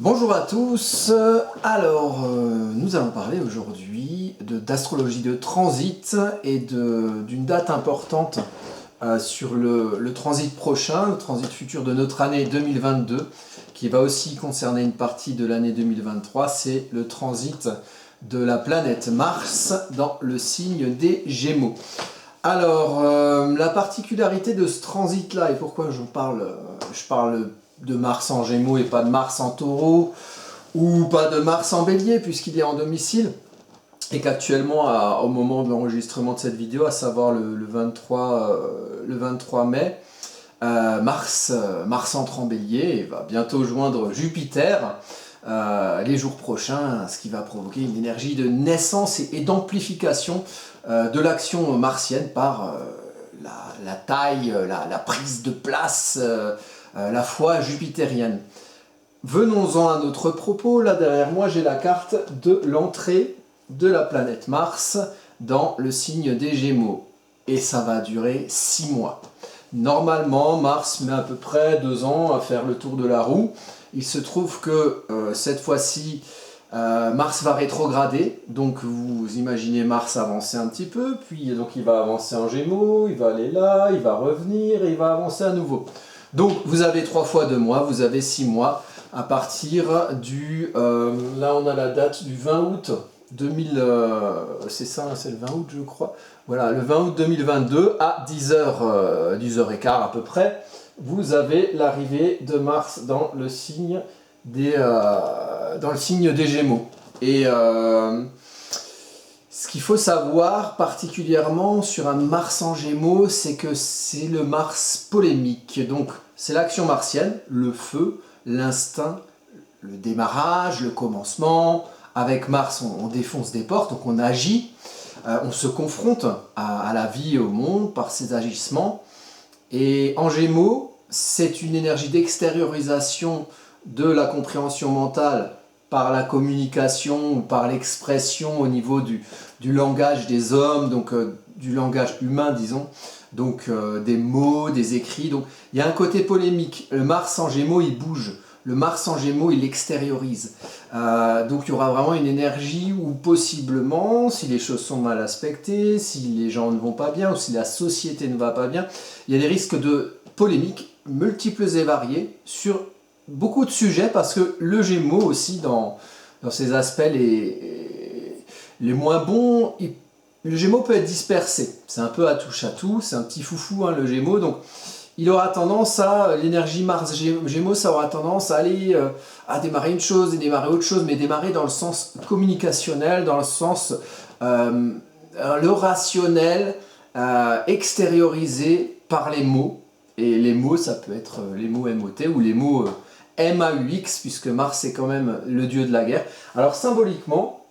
Bonjour à tous, nous allons parler aujourd'hui d'astrologie de transit et d'une date importante sur le transit prochain, le transit futur de notre année 2022, qui va aussi concerner une partie de l'année 2023, c'est le transit de la planète Mars dans le signe des Gémeaux. Alors, la particularité de ce transit-là, et pourquoi je parle de Mars en Gémeaux et pas de Mars en Taureau, ou pas de Mars en Bélier, puisqu'il est en domicile, et qu'actuellement, au moment de l'enregistrement de cette vidéo, à savoir le 23 mai, Mars entre en Bélier et va bientôt joindre Jupiter les jours prochains, ce qui va provoquer une énergie de naissance et d'amplification de l'action martienne par la taille, la prise de place, la foi jupitérienne. Venons-en à notre propos. Là derrière moi, j'ai la carte de l'entrée de la planète Mars dans le signe des Gémeaux. Et ça va durer 6 mois. Normalement, Mars met à peu près 2 ans à faire le tour de la roue. Il se trouve que cette fois-ci, Mars va rétrograder. Donc vous imaginez Mars avancer un petit peu, puis donc il va avancer en Gémeaux, il va aller là, il va revenir et il va avancer à nouveau. Donc vous avez 3 fois 2 mois, vous avez 6 mois à partir du... là on a la date du 20 août 2000, c'est ça, c'est le 20 août je crois. Voilà, le 20 août 2022 à 10h, 10h15 à peu près, vous avez l'arrivée de Mars dans le signe des Gémeaux. Et ce qu'il faut savoir particulièrement sur un Mars en Gémeaux, c'est que c'est le Mars polémique. Donc c'est l'action martienne, le feu, l'instinct, le démarrage, le commencement. Avec Mars, on défonce des portes, donc on agit, on se confronte à la vie et au monde par ses agissements. Et en Gémeaux, c'est une énergie d'extériorisation de la compréhension mentale par la communication ou par l'expression au niveau du langage des hommes, donc du langage humain, disons, donc des mots, des écrits. Donc il y a un côté polémique. Le Mars en Gémeaux, il bouge. Le Mars en Gémeaux, il extériorise. Donc il y aura vraiment une énergie où possiblement, si les choses sont mal aspectées, si les gens ne vont pas bien, ou si la société ne va pas bien, il y a des risques de polémiques multiples et variées sur beaucoup de sujets, parce que le Gémeaux aussi, dans ses aspects les moins bons, le Gémeaux peut être dispersé. C'est un peu à touche à tout, c'est un petit foufou hein, le Gémeaux, donc il aura tendance à, l'énergie Mars-Gémeaux, ça aura tendance à aller à démarrer une chose et démarrer autre chose, mais démarrer dans le sens communicationnel, dans le sens le rationnel, extériorisé par les mots. Et les mots, ça peut être les mots MOT ou les mots MAUX, puisque Mars est quand même le dieu de la guerre. Alors symboliquement,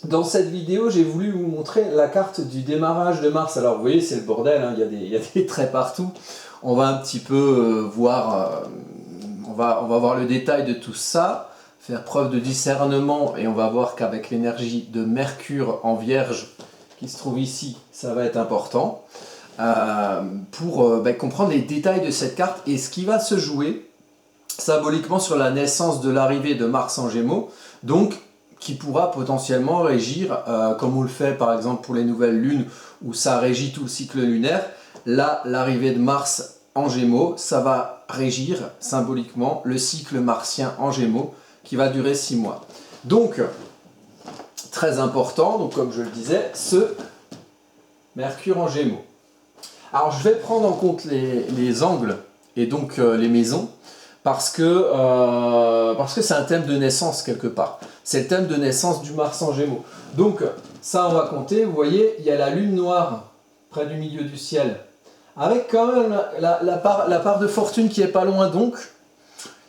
dans cette vidéo, j'ai voulu vous montrer la carte du démarrage de Mars. Alors vous voyez, c'est le bordel, hein, il y a des traits partout. On va un petit peu voir, on va voir le détail de tout ça, faire preuve de discernement, et on va voir qu'avec l'énergie de Mercure en Vierge, qui se trouve ici, ça va être important, pour comprendre les détails de cette carte et ce qui va se jouer symboliquement sur la naissance de l'arrivée de Mars en Gémeaux, donc qui pourra potentiellement régir, comme on le fait par exemple pour les nouvelles lunes, où ça régit tout le cycle lunaire. Là, l'arrivée de Mars en Gémeaux, ça va régir symboliquement le cycle martien en Gémeaux, qui va durer 6 mois. Donc, très important, donc comme je le disais, ce Mercure en Gémeaux. Alors, je vais prendre en compte les angles et donc les maisons, parce que c'est un thème de naissance quelque part. C'est le thème de naissance du Mars en Gémeaux. Donc, ça, on va compter. Vous voyez, il y a la lune noire près du milieu du ciel, avec quand même la part de fortune qui est pas loin. Donc,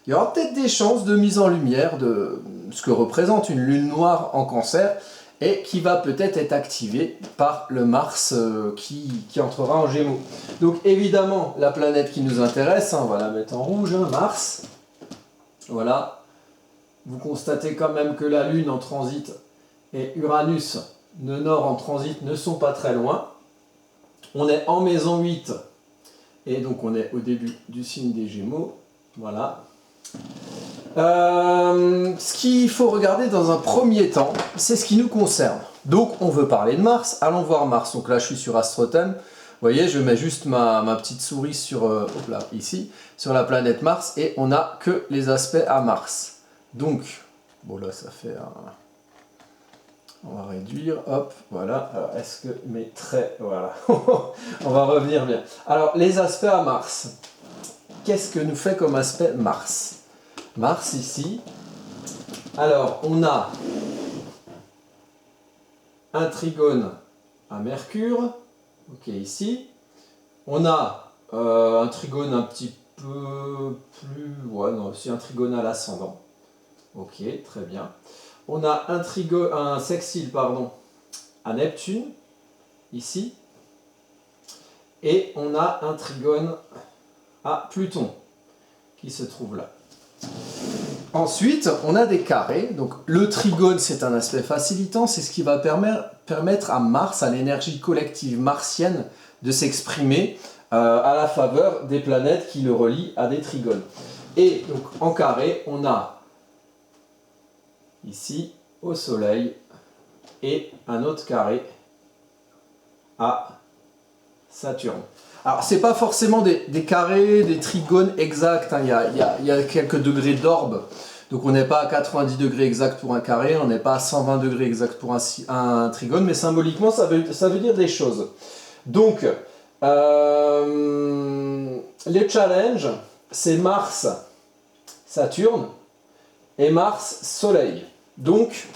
il y aura peut-être des chances de mise en lumière de ce que représente une lune noire en Cancer, et qui va peut-être être activée par le Mars qui entrera en Gémeaux. Donc évidemment, la planète qui nous intéresse, hein, on va la mettre en rouge, hein, Mars. Voilà. Vous constatez quand même que la Lune en transit et Uranus, le Nord en transit, ne sont pas très loin. On est en maison 8, et donc on est au début du signe des Gémeaux. Voilà. Ce qu'il faut regarder dans un premier temps, c'est ce qui nous concerne. Donc on veut parler de Mars, allons voir Mars. Donc là je suis sur AstroThem. Vous voyez, je mets juste ma petite souris sur, hop là, ici, sur la planète Mars, et on n'a que les aspects à Mars. Donc, bon là ça fait un... On va réduire, hop, voilà. Alors est-ce que mes traits, voilà, on va revenir bien. Alors les aspects à Mars. Qu'est-ce que nous fait comme aspect Mars? Mars ici. Alors on a un trigone à Mercure. Ok, ici. On a un trigone un petit peu plus... Ouais, non, c'est un trigone à l'ascendant. Ok, très bien. On a un sextile, pardon, à Neptune, ici. Et on a un trigone à Pluton, qui se trouve là. Ensuite, on a des carrés. Donc, le trigone, c'est un aspect facilitant. C'est ce qui va permettre à Mars, à l'énergie collective martienne, de s'exprimer à la faveur des planètes qui le relient à des trigones. Et donc, en carré, on a ici, au Soleil, et un autre carré à Saturne. Alors, ce n'est pas forcément des carrés, des trigones exacts, hein. Il y a quelques degrés d'orbe. Donc, on n'est pas à 90 degrés exact pour un carré, on n'est pas à 120 degrés exact pour un trigone, mais symboliquement, ça veut dire des choses. Donc, les challenges, c'est Mars, Saturne et Mars, Soleil. Donc,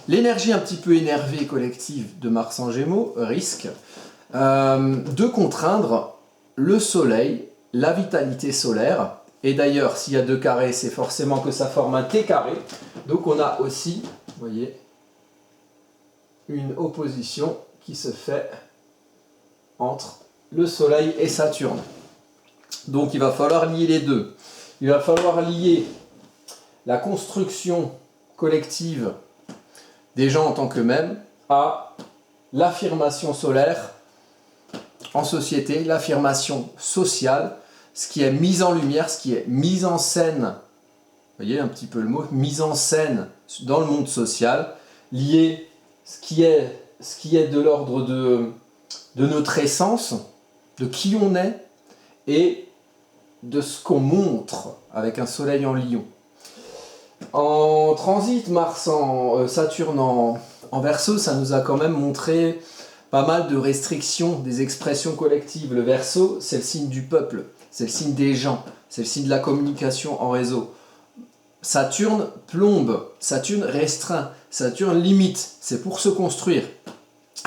l'énergie un petit peu énervée collective de Mars en Gémeaux risque de contraindre le Soleil, la vitalité solaire. Et d'ailleurs, s'il y a deux carrés, c'est forcément que ça forme un T carré. Donc on a aussi, vous voyez, une opposition qui se fait entre le Soleil et Saturne. Donc il va falloir lier les deux. Il va falloir lier la construction collective des gens en tant qu'eux-mêmes à l'affirmation solaire en société, l'affirmation sociale, ce qui est mis en lumière, ce qui est mis en scène, vous voyez un petit peu le mot, mise en scène dans le monde social, lié ce qui est de l'ordre de notre essence, de qui on est et de ce qu'on montre avec un soleil en lion. En transit, Saturne en Verseau, ça nous a quand même montré pas mal de restrictions des expressions collectives. Le Verseau, c'est le signe du peuple, c'est le signe des gens, c'est le signe de la communication en réseau. Saturne plombe, Saturne restreint, Saturne limite, c'est pour se construire.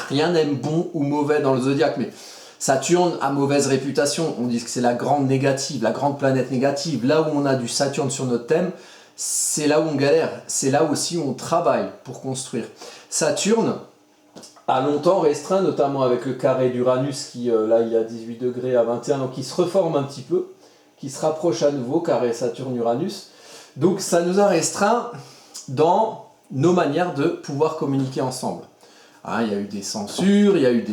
Rien n'est bon ou mauvais dans le zodiaque, mais Saturne a mauvaise réputation. On dit que c'est la grande négative, la grande planète négative. Là où on a du Saturne sur notre thème, c'est là où on galère, c'est là aussi où on travaille pour construire. Saturne a longtemps restreint, notamment avec le carré d'Uranus qui, là, il y a 18 degrés à 21, donc qui se reforme un petit peu, qui se rapproche à nouveau, carré Saturne-Uranus. Donc ça nous a restreint dans nos manières de pouvoir communiquer ensemble. Hein, il y a eu des censures, il y a eu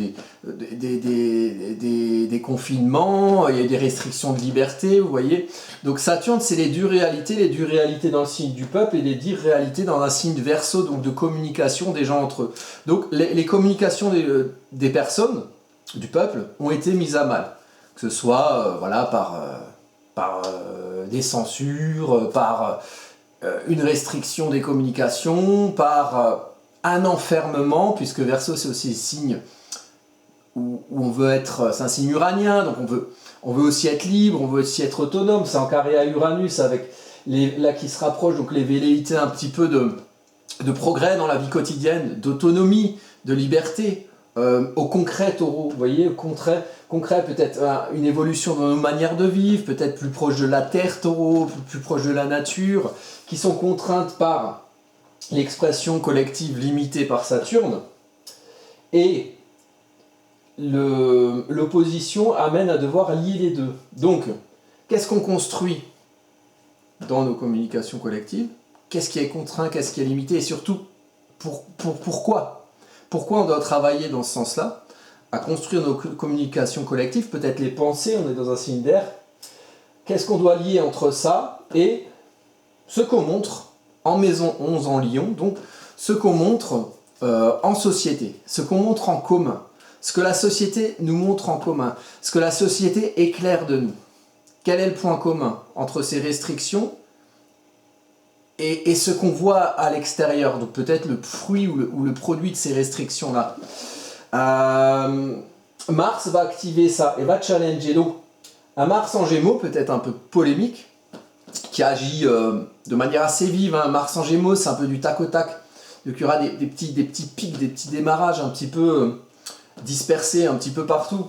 des confinements, il y a eu des restrictions de liberté, vous voyez. Donc Saturne, c'est les dures réalités dans le signe du peuple et les dires réalités dans un signe Verseau, donc de communication des gens entre eux. Donc les communications des personnes, du peuple, ont été mises à mal. Que ce soit voilà, par des censures, par une restriction des communications, par... un enfermement, puisque Verseau c'est aussi le signe où on veut être, c'est un signe uranien, donc on veut aussi être libre, on veut aussi être autonome, c'est en carré à Uranus avec là qui se rapproche, donc les velléités un petit peu de progrès dans la vie quotidienne, d'autonomie, de liberté, au concret Taureau, vous voyez, au concret peut-être une évolution dans nos manières de vivre, peut-être plus proche de la terre Taureau, plus proche de la nature, qui sont contraintes par l'expression collective limitée par Saturne, et l'opposition amène à devoir lier les deux. Donc, qu'est-ce qu'on construit dans nos communications collectives? Qu'est-ce qui est contraint, qu'est-ce qui est limité, et surtout, pourquoi? Pourquoi on doit travailler dans ce sens-là, à construire nos communications collectives, peut-être les pensées, on est dans un signe d'air. Qu'est-ce qu'on doit lier entre ça et ce qu'on montre en maison 11 en Lion, donc ce qu'on montre en société, ce qu'on montre en commun, ce que la société nous montre en commun, ce que la société éclaire de nous. Quel est le point commun entre ces restrictions et ce qu'on voit à l'extérieur, donc peut-être le fruit ou le produit de ces restrictions-là. Mars va activer ça et va challenger. Donc, un Mars en Gémeaux, peut-être un peu polémique, qui agit de manière assez vive. Hein. Mars en Gémeaux, c'est un peu du tac au tac. Donc, il y aura des petits pics, des petits démarrages un petit peu dispersés un petit peu partout.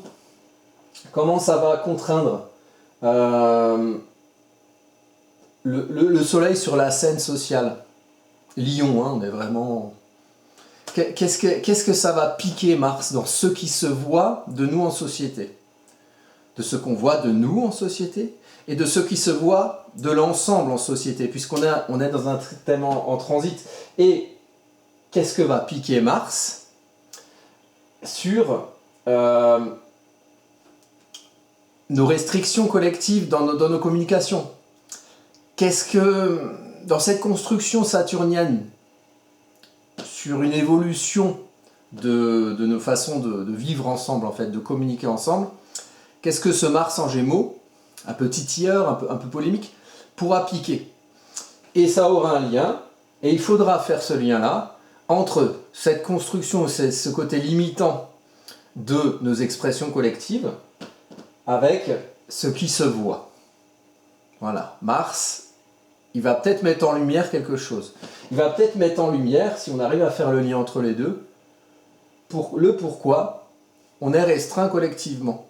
Comment ça va contraindre le soleil sur la scène sociale? Lion, hein, on est vraiment... Qu'est-ce que ça va piquer, Mars, dans ce qui se voit de nous en société? De ce qu'on voit de nous en société et de ce qui se voit de l'ensemble en société, puisqu'on est dans un thème en transit. Et qu'est-ce que va piquer Mars sur nos restrictions collectives dans nos communications? Qu'est-ce que, dans cette construction saturnienne, sur une évolution de nos façons de vivre ensemble, en fait, de communiquer ensemble, qu'est-ce que ce Mars en Gémeaux, un peu titilleur, un peu polémique, pourra piquer? Et ça aura un lien, et il faudra faire ce lien-là entre cette construction, ce côté limitant de nos expressions collectives, avec ce qui se voit. Voilà, Mars, il va peut-être mettre en lumière quelque chose. Il va peut-être mettre en lumière, si on arrive à faire le lien entre les deux, pourquoi on est restreint collectivement.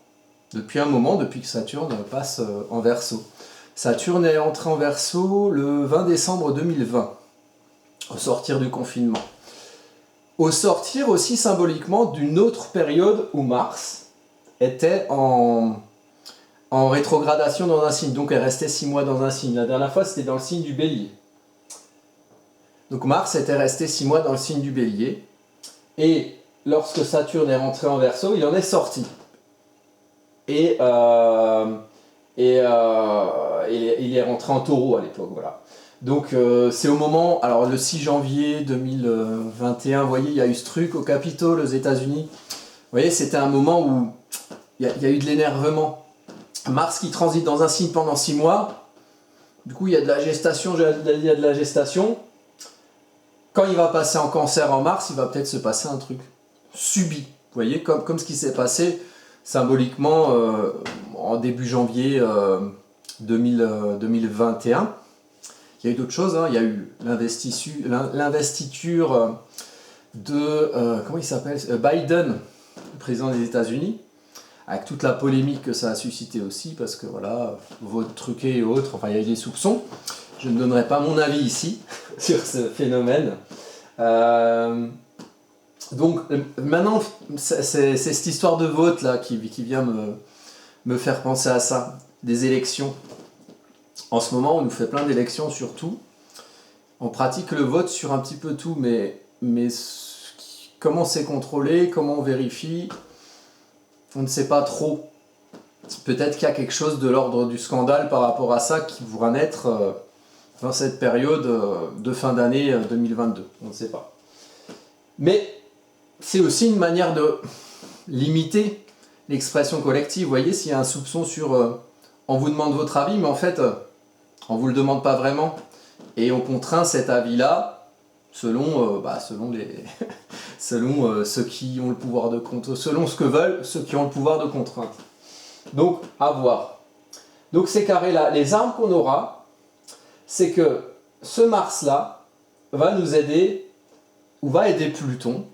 Depuis un moment, depuis que Saturne passe en Verseau. Saturne est entré en Verseau le 20 décembre 2020, au sortir du confinement. Au sortir aussi symboliquement d'une autre période où Mars était en rétrogradation dans un signe, donc elle restait 6 mois dans un signe. La dernière fois, c'était dans le signe du Bélier. Donc Mars était resté 6 mois dans le signe du Bélier, et lorsque Saturne est rentré en Verseau, il en est sorti. Et il est rentré en Taureau à l'époque, voilà. Donc c'est au moment, alors le 6 janvier 2021, vous voyez, il y a eu ce truc au Capitole, aux États-Unis. Vous voyez, c'était un moment où il y a eu de l'énervement. Mars qui transite dans un signe pendant 6 mois, du coup il y a de la gestation, il y a de la gestation. Quand il va passer en Cancer en Mars, il va peut-être se passer un truc subi. Vous voyez, comme ce qui s'est passé symboliquement en début janvier 2021. Il y a eu d'autres choses, hein. Il y a eu l'investiture de comment il s'appelle, Biden, le président des États-Unis, avec toute la polémique que ça a suscité aussi, parce que voilà, vote truqué et autres, enfin il y a eu des soupçons. Je ne donnerai pas mon avis ici sur ce phénomène. Donc maintenant, c'est cette histoire de vote là qui vient me faire penser à ça, des élections. En ce moment, on nous fait plein d'élections sur tout. On pratique le vote sur un petit peu tout, mais comment c'est contrôlé, comment on vérifie, on ne sait pas trop. Peut-être qu'il y a quelque chose de l'ordre du scandale par rapport à ça qui pourra naître dans cette période de fin d'année 2022. On ne sait pas. Mais c'est aussi une manière de limiter l'expression collective. Vous voyez, s'il y a un soupçon sur on vous demande votre avis, mais en fait, on ne vous le demande pas vraiment. Et on contraint cet avis-là selon ceux qui ont le pouvoir de contrainte, selon ce que veulent ceux qui ont le pouvoir de contrainte. Donc, à voir. Donc ces carrés-là, les armes qu'on aura, c'est que ce Mars-là va nous aider, ou va aider Pluton,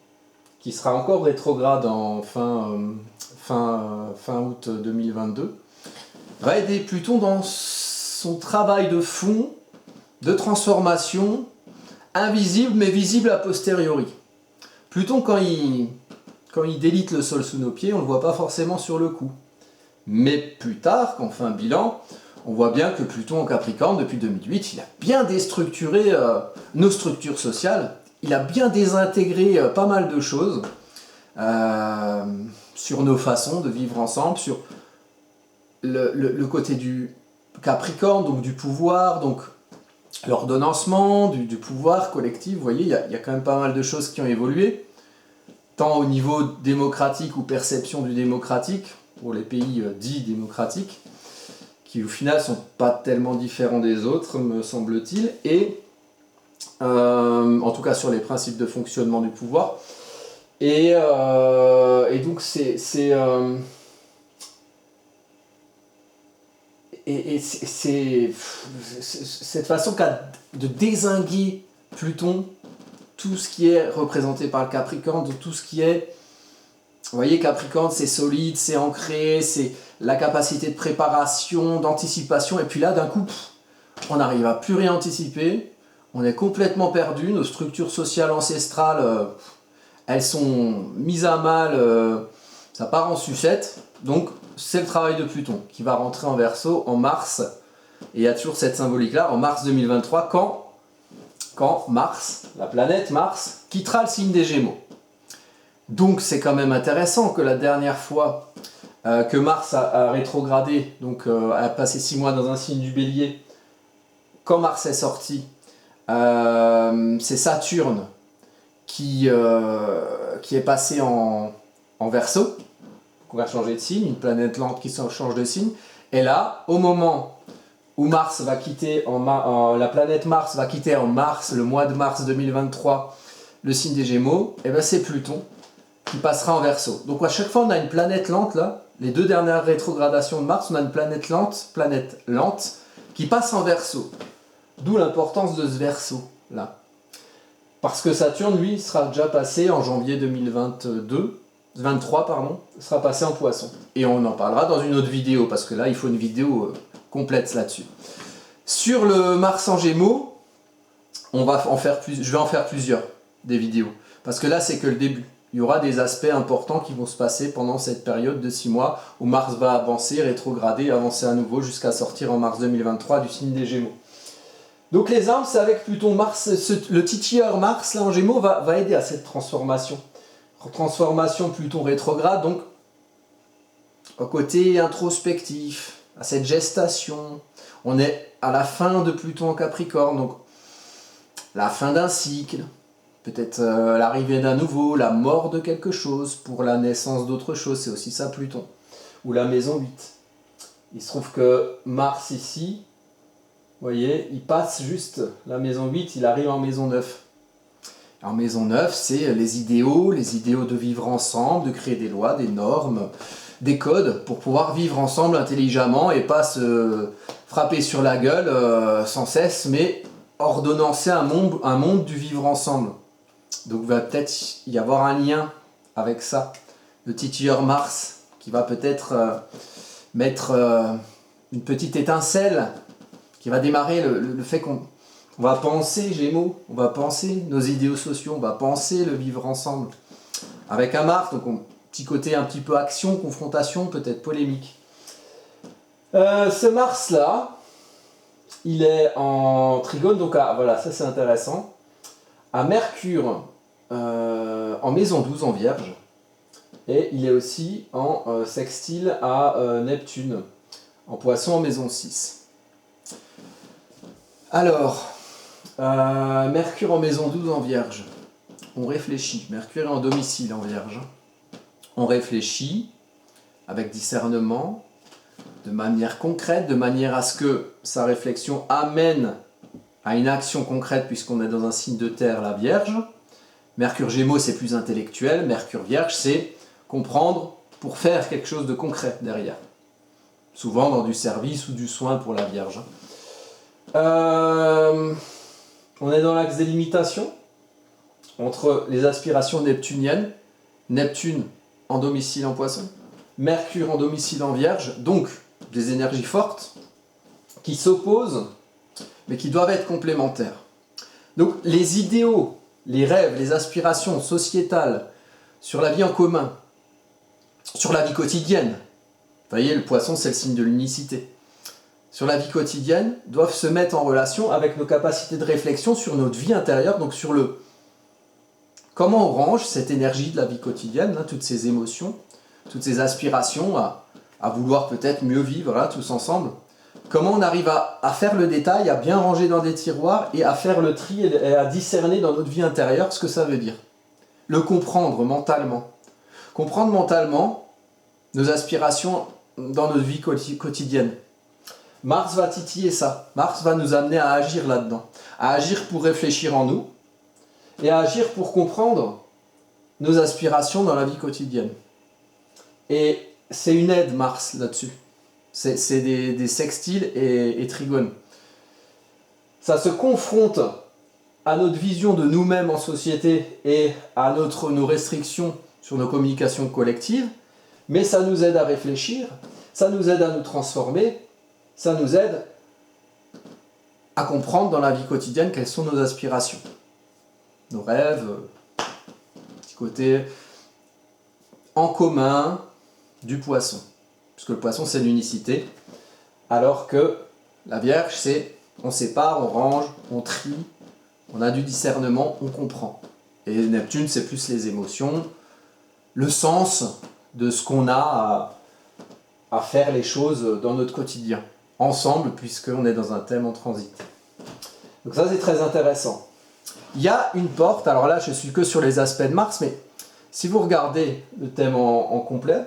qui sera encore rétrograde en fin août 2022, va aider Pluton dans son travail de fond, de transformation, invisible mais visible a posteriori. Pluton, quand il délite le sol sous nos pieds, on ne le voit pas forcément sur le coup. Mais plus tard, quand on fait un bilan, on voit bien que Pluton en Capricorne, depuis 2008, il a bien déstructuré nos structures sociales, il a bien désintégré pas mal de choses sur nos façons de vivre ensemble, sur le côté du Capricorne, donc du pouvoir, donc l'ordonnancement, du pouvoir collectif. Vous voyez, il y a quand même pas mal de choses qui ont évolué, tant au niveau démocratique ou perception du démocratique, pour les pays dits démocratiques, qui au final sont pas tellement différents des autres, me semble-t-il, et en tout cas sur les principes de fonctionnement du pouvoir. Et donc c'est cette façon qu'a de dézinguer Pluton tout ce qui est représenté par le Capricorne, de tout ce qui est... Vous voyez, Capricorne, c'est solide, c'est ancré, c'est la capacité de préparation, d'anticipation, et puis là, d'un coup, on n'arrive à plus rien anticiper, on est complètement perdu, nos structures sociales ancestrales, elles sont mises à mal, ça part en sucette, donc c'est le travail de Pluton qui va rentrer en Verseau en mars, et il y a toujours cette symbolique-là, en mars 2023, quand Mars, la planète Mars, quittera le signe des Gémeaux. Donc c'est quand même intéressant que la dernière fois que Mars a rétrogradé, donc a passé 6 mois dans un signe du Bélier, quand Mars est sorti, c'est Saturne qui est passé en Verseau, qu'on va changer de signe, une planète lente qui change de signe, et là, au moment où Mars va quitter, la planète Mars va quitter en mars, le mois de mars 2023, le signe des Gémeaux, et ben c'est Pluton qui passera en Verseau. Donc à chaque fois on a une planète lente là, les 2 dernières rétrogradations de Mars, on a une planète lente qui passe en Verseau. D'où l'importance de ce Verseau là. Parce que Saturne, lui, sera déjà passé en janvier 2023, sera passé en Poisson. Et on en parlera dans une autre vidéo, parce que là, il faut une vidéo complète là-dessus. Sur le Mars en Gémeaux, je vais en faire plusieurs, des vidéos. Parce que là, c'est que le début. Il y aura des aspects importants qui vont se passer pendant cette période de 6 mois, où Mars va avancer, rétrograder, avancer à nouveau, jusqu'à sortir en mars 2023 du signe des Gémeaux. Donc les armes, c'est avec Pluton. Mars, le titilleur Mars là en Gémeaux va aider à cette transformation. Transformation Pluton rétrograde, donc au côté introspectif, à cette gestation. On est à la fin de Pluton en Capricorne, donc la fin d'un cycle, peut-être l'arrivée d'un nouveau, la mort de quelque chose pour la naissance d'autre chose, c'est aussi ça Pluton. Ou la maison 8. Il se trouve que Mars ici, vous voyez, il passe juste la maison 8, il arrive en maison 9. En maison 9, c'est les idéaux de vivre ensemble, de créer des lois, des normes, des codes pour pouvoir vivre ensemble intelligemment et pas se frapper sur la gueule sans cesse, mais ordonnancer un monde du vivre ensemble. Donc il va peut-être y avoir un lien avec ça. Le titilleur Mars qui va peut-être mettre une petite étincelle qui va démarrer le fait qu'on va penser Gémeaux, on va penser nos idéaux sociaux, on va penser le vivre ensemble. Avec un Mars, donc petit côté un petit peu action, confrontation, peut-être polémique. Ce Mars-là, il est en trigone, donc voilà, ça c'est intéressant. À Mercure, en maison 12 en Vierge, et il est aussi en sextile à Neptune, en Poisson en maison 6. Alors, Mercure en maison 12 en Vierge, on réfléchit. Mercure est en domicile en Vierge. On réfléchit avec discernement, de manière concrète, de manière à ce que sa réflexion amène à une action concrète puisqu'on est dans un signe de terre, la Vierge. Mercure Gémeaux, c'est plus intellectuel. Mercure Vierge, c'est comprendre pour faire quelque chose de concret derrière. Souvent dans du service ou du soin pour la Vierge. On est dans l'axe des limitations entre les aspirations neptuniennes, Neptune en domicile en Poisson, Mercure en domicile en Vierge, donc des énergies fortes qui s'opposent mais qui doivent être complémentaires. Donc les idéaux, les rêves, les aspirations sociétales sur la vie en commun, sur la vie quotidienne, vous voyez, le Poisson c'est le signe de l'unicité, sur la vie quotidienne, doivent se mettre en relation avec nos capacités de réflexion sur notre vie intérieure, donc sur le comment on range cette énergie de la vie quotidienne, là, toutes ces émotions, toutes ces aspirations à vouloir peut-être mieux vivre là, tous ensemble. Comment on arrive à faire le détail, à bien ranger dans des tiroirs et à faire le tri et à discerner dans notre vie intérieure ce que ça veut dire. Le comprendre mentalement. Comprendre mentalement nos aspirations dans notre vie quotidienne. Mars va titiller ça. Mars va nous amener à agir là-dedans. À agir pour réfléchir en nous et à agir pour comprendre nos aspirations dans la vie quotidienne. Et c'est une aide, Mars, là-dessus. C'est des sextiles et trigones. Ça se confronte à notre vision de nous-mêmes en société et à nos restrictions sur nos communications collectives, mais ça nous aide à réfléchir, ça nous aide à nous transformer, ça nous aide à comprendre dans la vie quotidienne quelles sont nos aspirations, nos rêves, petit côté en commun du poisson. Puisque le poisson, c'est l'unicité, alors que la Vierge, c'est on sépare, on range, on trie, on a du discernement, on comprend. Et Neptune, c'est plus les émotions, le sens de ce qu'on a à faire les choses dans notre quotidien, ensemble, puisqu'on est dans un thème en transit. Donc ça, c'est très intéressant. Il y a une porte, alors là, je ne suis que sur les aspects de Mars, mais si vous regardez le thème en complet,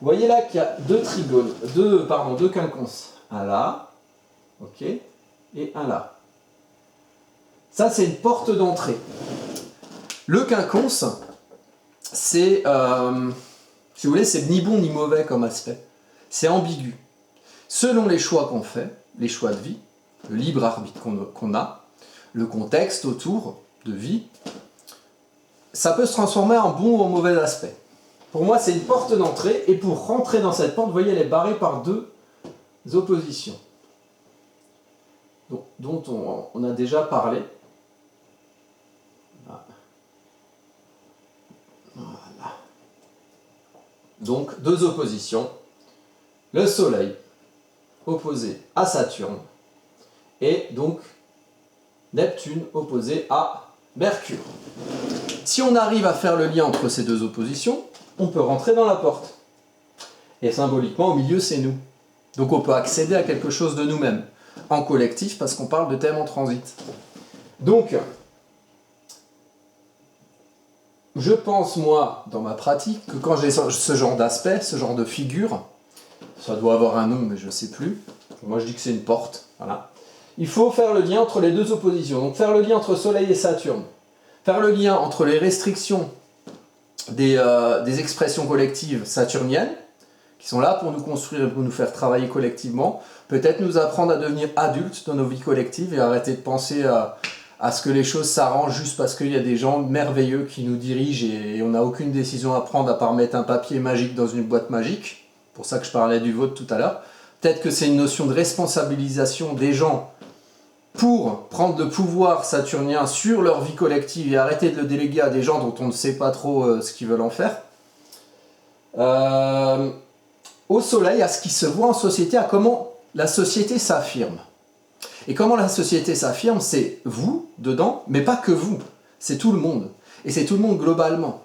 vous voyez là qu'il y a deux quinconces. Un là, ok, et un là. Ça, c'est une porte d'entrée. Le quinconce, c'est, si vous voulez, c'est ni bon ni mauvais comme aspect. C'est ambigu. Selon les choix qu'on fait, les choix de vie, le libre arbitre qu'on a, le contexte autour de vie, ça peut se transformer en bon ou en mauvais aspect. Pour moi, c'est une porte d'entrée, et pour rentrer dans cette porte, vous voyez, elle est barrée par deux oppositions, dont on a déjà parlé. Voilà. Donc, deux oppositions. Le Soleil opposé à Saturne, et donc Neptune opposé à Mercure. Si on arrive à faire le lien entre ces deux oppositions, on peut rentrer dans la porte. Et symboliquement, au milieu, c'est nous. Donc on peut accéder à quelque chose de nous-mêmes, en collectif, parce qu'on parle de thème en transit. Donc, je pense, moi, dans ma pratique, que quand j'ai ce genre d'aspect, ce genre de figure, ça doit avoir un nom, mais je ne sais plus. Moi, je dis que c'est une porte. Voilà. Il faut faire le lien entre les deux oppositions. Donc faire le lien entre Soleil et Saturne. Faire le lien entre les restrictions des expressions collectives saturniennes, qui sont là pour nous construire et pour nous faire travailler collectivement, peut-être nous apprendre à devenir adultes dans nos vies collectives et arrêter de penser à ce que les choses s'arrangent juste parce qu'il y a des gens merveilleux qui nous dirigent et on n'a aucune décision à prendre à part mettre un papier magique dans une boîte magique. C'est pour ça que je parlais du vote tout à l'heure. Peut-être que c'est une notion de responsabilisation des gens pour prendre le pouvoir saturnien sur leur vie collective et arrêter de le déléguer à des gens dont on ne sait pas trop ce qu'ils veulent en faire. Au Soleil, à ce qui se voit en société, à comment la société s'affirme. Et comment la société s'affirme, c'est vous, dedans, mais pas que vous, c'est tout le monde. Et c'est tout le monde globalement.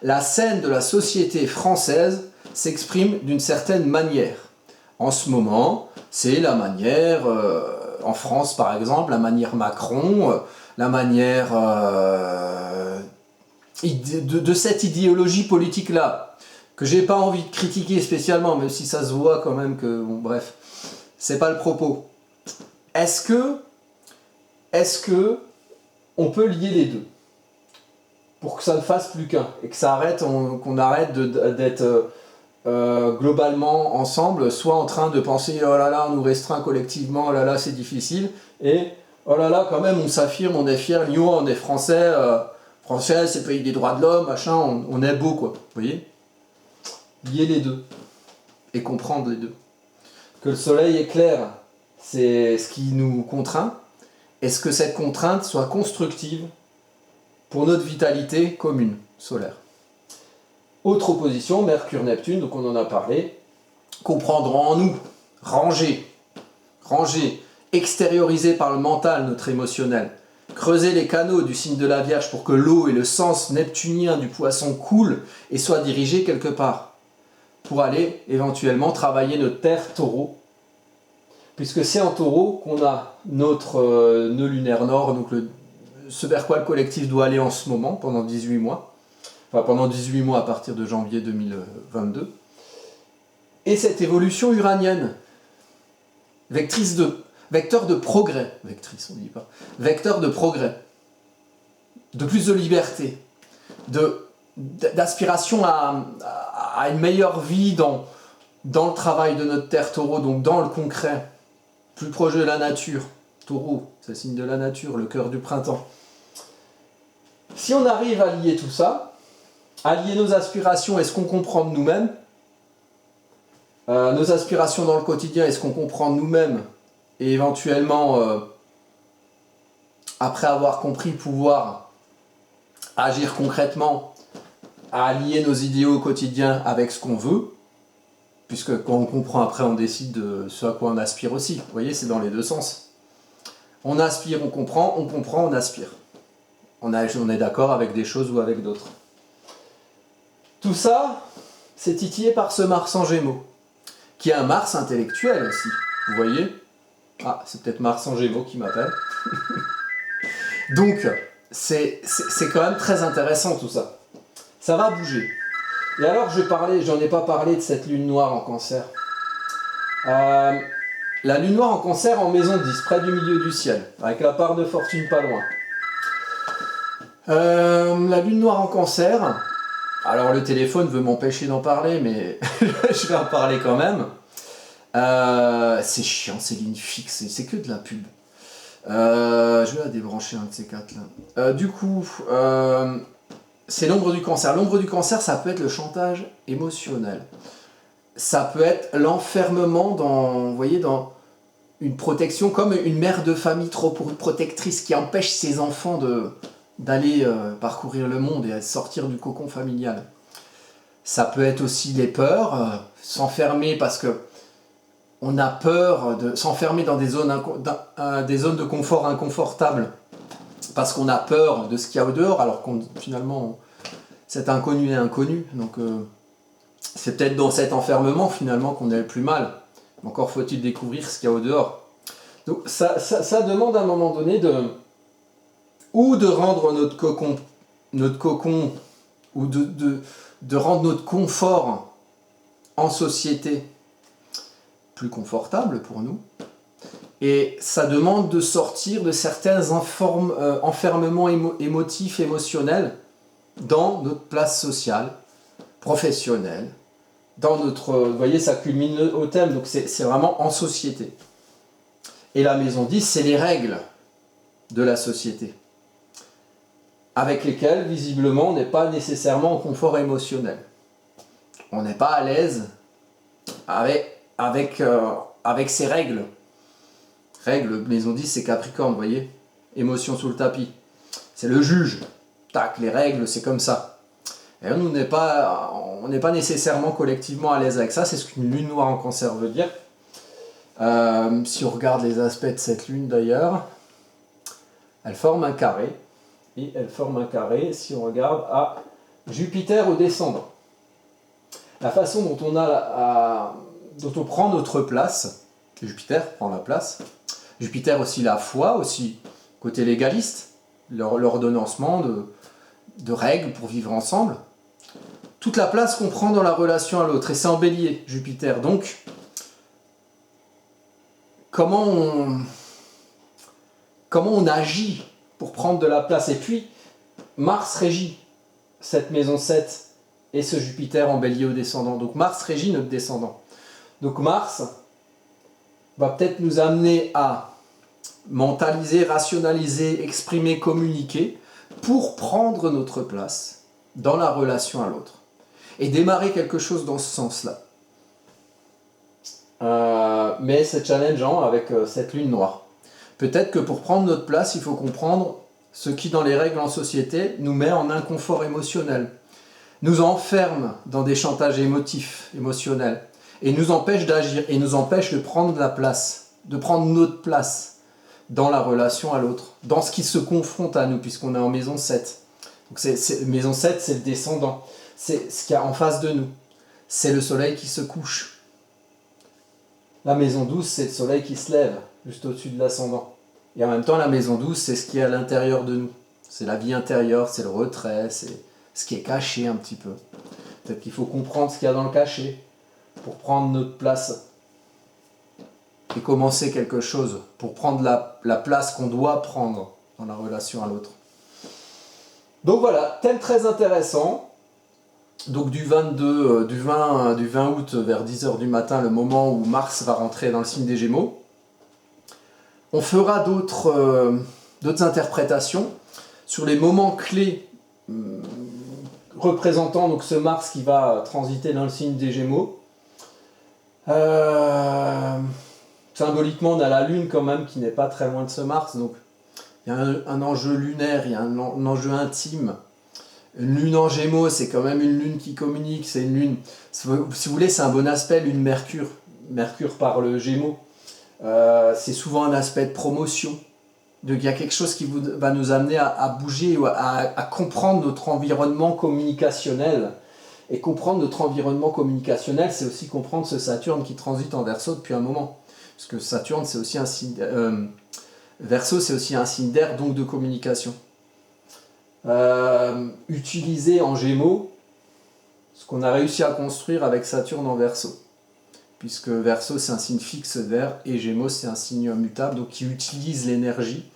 La scène de la société française s'exprime d'une certaine manière. En ce moment, c'est la manière... en France, par exemple, la manière Macron, la manière de cette idéologie politique-là, que j'ai pas envie de critiquer spécialement, même si ça se voit quand même que... Bon, bref, c'est pas le propos. Est-ce que on peut lier les deux pour que ça ne fasse plus qu'un et que ça arrête, qu'on arrête d'être... globalement ensemble, soit en train de penser oh là là on nous restreint collectivement, oh là là c'est difficile, et oh là là quand même on s'affirme, on est fier, Lyon, on est français, français c'est le pays des droits de l'homme, machin, on est beau quoi, vous voyez. Lier les deux et comprendre les deux. Que le soleil est clair, c'est ce qui nous contraint. Est-ce que cette contrainte soit constructive pour notre vitalité commune solaire? Autre opposition, Mercure-Neptune, donc on en a parlé. Comprendre en nous, ranger, extérioriser par le mental notre émotionnel, creuser les canaux du signe de la Vierge pour que l'eau et le sens neptunien du poisson coulent et soient dirigés quelque part, pour aller éventuellement travailler notre terre taureau, puisque c'est en taureau qu'on a notre nœud lunaire nord, donc ce vers quoi le collectif doit aller en ce moment, pendant 18 mois. Enfin, pendant 18 mois à partir de janvier 2022. Et cette évolution uranienne, vecteur de progrès, vectrice on ne dit pas, vecteur de progrès, de plus de liberté, d'aspiration à une meilleure vie dans le travail de notre terre taureau, donc dans le concret, plus proche de la nature. Taureau, c'est le signe de la nature, le cœur du printemps. Si on arrive à lier tout ça, à lier nos aspirations et ce qu'on comprend de nous-mêmes, nos aspirations dans le quotidien et ce qu'on comprend de nous-mêmes, et éventuellement, après avoir compris, pouvoir agir concrètement, à lier nos idéaux au quotidien avec ce qu'on veut, puisque quand on comprend après, on décide de ce à quoi on aspire aussi. Vous voyez, c'est dans les deux sens. On aspire, on comprend, on aspire. On est d'accord avec des choses ou avec d'autres. Tout ça, c'est titillé par ce Mars en Gémeaux, qui est un Mars intellectuel aussi. Vous voyez? Ah, c'est peut-être Mars en Gémeaux qui m'appelle. Donc, c'est quand même très intéressant tout ça. Ça va bouger. Et alors, j'en ai pas parlé de cette lune noire en Cancer. La lune noire en Cancer en maison 10, près du milieu du ciel, avec la part de fortune pas loin. La lune noire en Cancer, alors le téléphone veut m'empêcher d'en parler, mais je vais en parler quand même. C'est chiant, ces lignes fixes, c'est que de la pub. Je vais la débrancher un de ces quatre là. Du coup, c'est l'ombre du Cancer. L'ombre du Cancer, ça peut être le chantage émotionnel. Ça peut être l'enfermement vous voyez, dans une protection, comme une mère de famille trop protectrice qui empêche ses enfants d'aller parcourir le monde et sortir du cocon familial. Ça peut être aussi les peurs, s'enfermer parce que on a peur de s'enfermer dans des zones de confort inconfortables parce qu'on a peur de ce qu'il y a au dehors, alors finalement cet inconnu est inconnu. Donc c'est peut-être dans cet enfermement finalement qu'on est le plus mal. Encore faut-il découvrir ce qu'il y a au dehors. Donc ça demande à un moment donné de rendre notre cocon ou de rendre notre confort en société plus confortable pour nous. Et ça demande de sortir de certains enfermements émotifs, émotionnels dans notre place sociale, professionnelle, dans notre... Vous voyez, ça culmine au thème, donc c'est vraiment en société. Et la maison 10, c'est les règles de la société, avec lesquelles, visiblement, on n'est pas nécessairement en confort émotionnel. On n'est pas à l'aise avec ces règles. Règle, maison 10, c'est Capricorne, vous voyez? Émotion sous le tapis. C'est le juge. Tac, les règles, c'est comme ça. Et on n'est pas nécessairement collectivement à l'aise avec ça. C'est ce qu'une lune noire en Cancer veut dire. Si on regarde les aspects de cette lune d'ailleurs, elle forme un carré. Et elle forme un carré, si on regarde, à Jupiter au descendant. La façon dont on prend notre place, Jupiter prend la place. Jupiter aussi la foi, aussi côté légaliste, l'ordonnancement de règles pour vivre ensemble. Toute la place qu'on prend dans la relation à l'autre. Et c'est en Bélier, Jupiter. Donc, comment on agit pour prendre de la place. Et puis, Mars régit cette maison 7 et ce Jupiter en Bélier au descendant. Donc Mars régit notre descendant. Donc Mars va peut-être nous amener à mentaliser, rationaliser, exprimer, communiquer pour prendre notre place dans la relation à l'autre. Et démarrer quelque chose dans ce sens-là. Mais c'est challengeant avec cette lune noire. Peut-être que pour prendre notre place, il faut comprendre ce qui, dans les règles en société, nous met en inconfort émotionnel, nous enferme dans des chantages émotionnels, et nous empêche d'agir, et nous empêche de prendre la place, de prendre notre place dans la relation à l'autre, dans ce qui se confronte à nous, puisqu'on est en maison 7. Donc maison 7, c'est le descendant, c'est ce qu'il y a en face de nous, c'est le soleil qui se couche. La maison 12, c'est le soleil qui se lève juste au-dessus de l'ascendant. Et en même temps, la maison 12, c'est ce qui est à l'intérieur de nous. C'est la vie intérieure, c'est le retrait, c'est ce qui est caché un petit peu. Peut-être qu'il faut comprendre ce qu'il y a dans le caché pour prendre notre place et commencer quelque chose, pour prendre la place qu'on doit prendre dans la relation à l'autre. Donc voilà, thème très intéressant. Donc du 20 août vers 10h du matin, le moment où Mars va rentrer dans le signe des Gémeaux. On fera d'autres interprétations sur les moments clés représentant donc ce Mars qui va transiter dans le signe des Gémeaux. Symboliquement, on a la Lune quand même qui n'est pas très loin de ce Mars, donc il y a un enjeu lunaire, il y a un enjeu intime. Une lune en Gémeaux, c'est quand même une lune qui communique, c'est une lune, si vous voulez, c'est un bon aspect, lune-Mercure. Mercure par le Gémeaux. C'est souvent un aspect de promotion. Donc il y a quelque chose qui va nous amener à bouger, à comprendre notre environnement communicationnel. Et comprendre notre environnement communicationnel, c'est aussi comprendre ce Saturne qui transite en Verseau depuis un moment. Parce que Saturne, c'est aussi un signe... Verseau, c'est aussi un signe d'air, donc de communication. Utiliser en Gémeaux ce qu'on a réussi à construire avec Saturne en Verseau. Puisque Verseau, c'est un signe fixe d'air, et Gémeaux, c'est un signe mutable, donc qui utilise l'énergie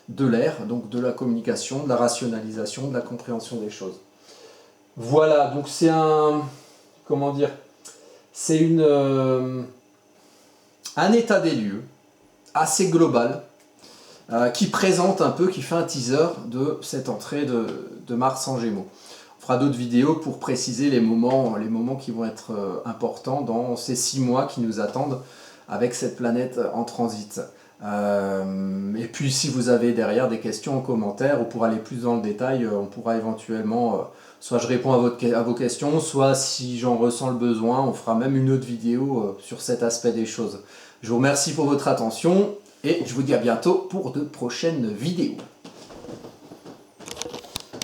de l'air, donc de la communication, de la rationalisation, de la compréhension des choses. Voilà, donc c'est un... Comment dire? C'est un état des lieux assez global qui présente un peu, qui fait un teaser de cette entrée de Mars en Gémeaux. On fera d'autres vidéos pour préciser les moments qui vont être importants dans ces 6 mois qui nous attendent avec cette planète en transit. Et puis si vous avez derrière des questions en commentaire ou pour aller plus dans le détail, on pourra éventuellement, soit je réponds à vos questions, soit si j'en ressens le besoin, on fera même une autre vidéo sur cet aspect des choses. Je vous remercie pour votre attention et je vous dis à bientôt pour de prochaines vidéos.